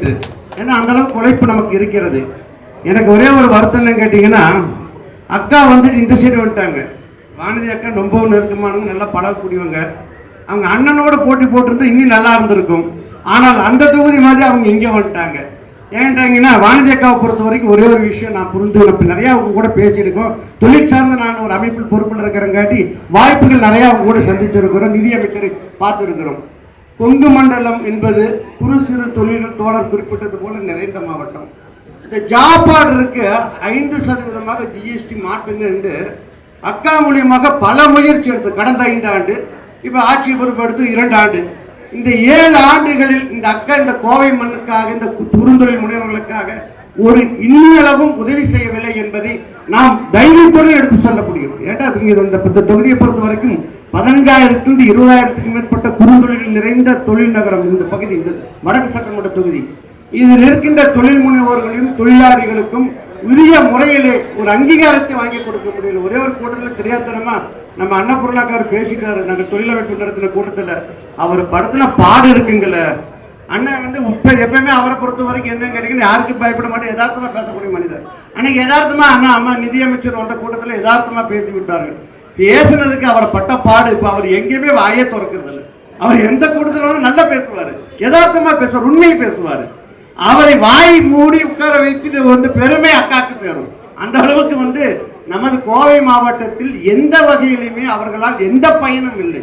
என்று. ஏன்னா அந்த அளவுக்கு உழைப்பு நமக்கு இருக்கிறது. எனக்கு ஒரே ஒரு வருத்தம் என்ன கேட்டீங்கன்னா, அக்கா வந்துட்டு இந்த சைடு வந்துட்டாங்க. வானதி அக்கா ரொம்ப நெருக்கமானவங்க, நல்லா பழகக்கூடியவங்க. அவங்க அண்ணனோட போட்டி போட்டிருந்தா இன்னும் நல்லா இருந்திருக்கும். ஆனால் அந்த தொகுதி மாதிரி அவங்க இங்கே வந்துட்டாங்க. ஏன்ட்டாங்கன்னா, வானதி அக்காவை பொறுத்த வரைக்கும் ஒரே ஒரு விஷயம் நான் புரிந்து நிறையா அவங்க கூட பேசியிருக்கோம். தொழில் சார்ந்த நான் ஒரு அமைப்பில் பொறுப்பில் இருக்கிறங்காட்டி வாய்ப்புகள் நிறையா அவங்க கூட சந்திச்சிருக்கிறோம். நிதியமைச்சரை பார்த்துருக்கிறோம். கொங்கு மண்டலம் என்பது குறு சிறு தொழில் தோழர் குறிப்பிட்டது போல நிறைந்த மாவட்டம். இந்த ஜாப் ஆர்டருக்கு 5% ஜிஎஸ்டி மாற்றுங்க என்று அக்கா மூலியமாக பல முயற்சி எடுத்து கடந்த 5 ஆண்டு, இப்போ ஆட்சி பொறுப்பெடுத்து 2 ஆண்டு, இந்த 7 ஆண்டுகளில் இந்த அக்கா இந்த கோவை மண்ணுக்காக, இந்த குறுந்தொழில் முனைவர்களுக்காக ஒரு இன்னளவும் உதவி செய்யவில்லை என்பதை நாம் தைரியத்தோடு எடுத்து சொல்ல முடியும். ஏட்டா இந்த தொகுதியை பொறுத்த வரைக்கும் 15,000 20,000 மேற்பட்ட குறுந்தொழில் நிறைந்த தொழில் நகரம் இந்த பகுதி, இந்த வடக்கு சட்டமன்ற தொகுதி. இதில் இருக்கின்ற தொழில் முனைவோர்களையும் தொழிலாளிகளுக்கும் உரிய முறையிலே ஒரு அங்கீகாரத்தை வாங்கி கொடுக்க முடியல. ஒரே ஒரு கூட்டத்தில் தெரியாதனமா நம்ம அன்னபூர்ணாக்கார் பேசிட்டாரு. நாங்கள் தொழிலமைப்பு நடத்தின கூட்டத்தில் அவர் படத்துல பாடு இருக்குங்கள. அண்ணன் எப்பயுமே அவரை பொறுத்த வரைக்கும் என்ன கேட்டீங்கன்னா, யாருக்கு பயப்பட மாட்டேன், யதார்த்தமா பேசக்கூடிய மனிதர். அன்னைக்கு யதார்த்தமா அம்மா நிதியமைச்சர் வந்த கூட்டத்தில் யதார்த்தமா பேசி விட்டார்கள். பேசுனதுக்கு அவரை பட்ட பாடு. இப்போ அவர் எங்கேயுமே வாயை திறக்கிறது இல்லை. அவர் எந்த கூட்டத்தில் நல்லா பேசுவார், யதார்த்தமா பேசுவார், உண்மையை பேசுவார். அவரை வாய் மூடி உட்கார வைத்து பெருமை அக்காக்கு சேரும். அந்த அளவுக்கு நமது கோவை மாவட்டத்தில் எந்த வகையிலுமே அவர்களால் எந்த பயனும் இல்லை.